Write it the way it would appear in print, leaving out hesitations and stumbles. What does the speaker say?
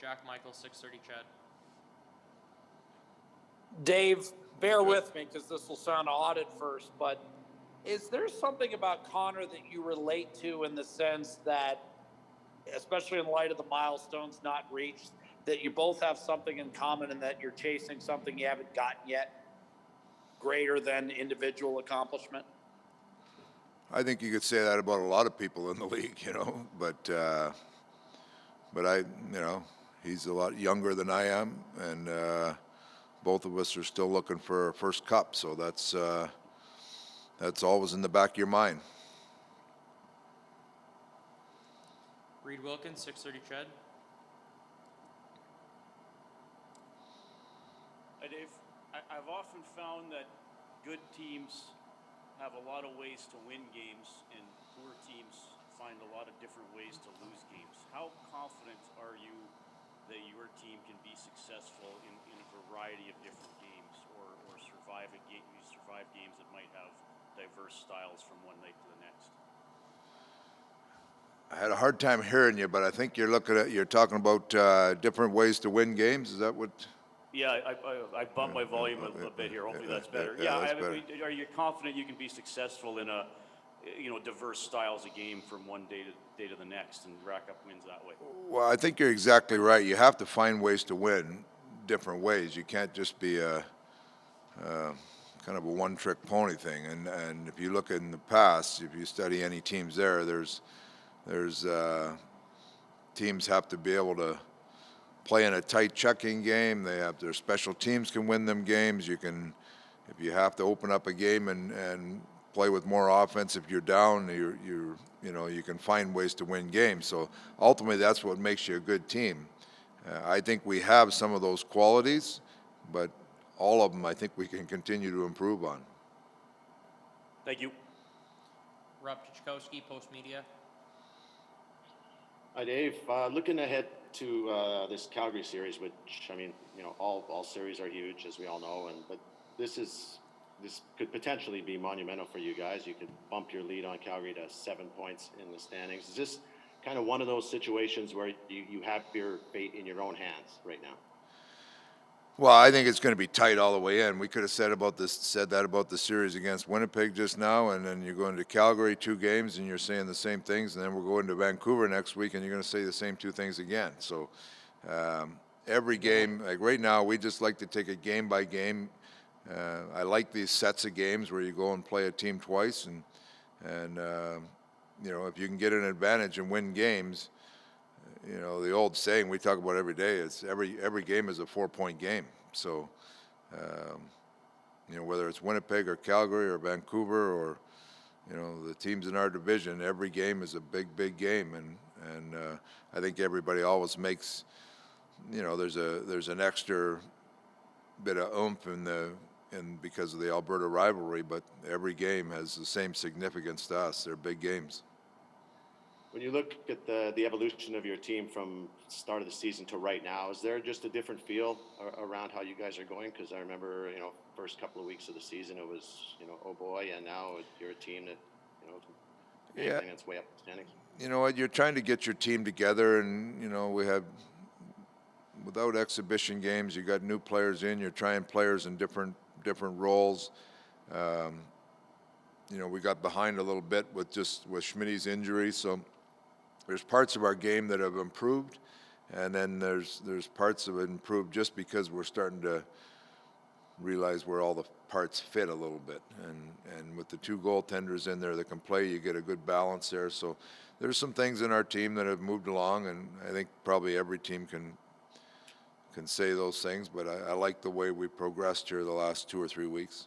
Jack Michael, 630 Chad. Dave, bear with me because this will sound odd at first, but is there something about Connor that you relate to in the sense that, especially in light of the milestones not reached, that you both have something in common and that you're chasing something you haven't gotten yet, greater than individual accomplishment? I think you could say that about a lot of people in the league, but I, he's a lot younger than I am, and both of us are still looking for our first cup, so that's always in the back of your mind. Reed Wilkins, 630 Chad. Hi, Dave. I've often found that good teams have a lot of ways to win games, and poor teams find a lot of different ways to lose games. How confident are you that your team can be successful in a variety of different games, or survive games that might have diverse styles from one night to the next? I had a hard time hearing you, but I think you're talking about different ways to win games. Is that what? Yeah, I bumped my volume a bit here. Hopefully that's better. That's better. Are you confident you can be successful in diverse styles of game from one day to the next and rack up wins that way? Well, I think you're exactly right. You have to find ways to win different ways. You can't just be a kind of a one-trick pony thing. And if you look in the past, if you study any teams there's teams have to be able to play in a tight checking game. They have their special teams can win them games. If you have to open up a game and play with more offense, if you're down, you can find ways to win games. So ultimately, that's what makes you a good team. I think we have some of those qualities, but all of them, I think we can continue to improve on. Thank you. Rob Chichkowski, Post Media. Hi, Dave. Looking ahead to this Calgary series, which all series are huge, as we all know, but this could potentially be monumental for you guys. You could bump your lead on Calgary to 7 points in the standings. Is this kind of one of those situations where you have your fate in your own hands right now? Well, I think it's going to be tight all the way in. We could have said that about the series against Winnipeg just now, and then you're going to Calgary 2 games, and you're saying the same things, and then we're going to Vancouver next week, and you're going to say the same 2 things again. So every game, like right now, we just like to take it game by game. I like these sets of games where you go and play a team twice, and if you can get an advantage and win games. The old saying we talk about every day is every game is a 4-point game. So, whether it's Winnipeg or Calgary or Vancouver or, the teams in our division, every game is a big game. And I think everybody always makes, there's an extra bit of oomph because of the Alberta rivalry, but every game has the same significance to us. They're big games. When you look at the evolution of your team from start of the season to right now, is there just a different feel around how you guys are going? Because I remember, first couple of weeks of the season, it was, oh boy, and now you're a team that, it's way up the standings. You know what? You're trying to get your team together, and we have without exhibition games, you got new players in. You're trying players in different roles. We got behind a little bit with Schmidt's injury, so. There's parts of our game that have improved, and then there's parts of it improved just because we're starting to realize where all the parts fit a little bit. And with the 2 goaltenders in there that can play, you get a good balance there. So there's some things in our team that have moved along, and I think probably every team can say those things. But I like the way we progressed here the last 2 or 3 weeks.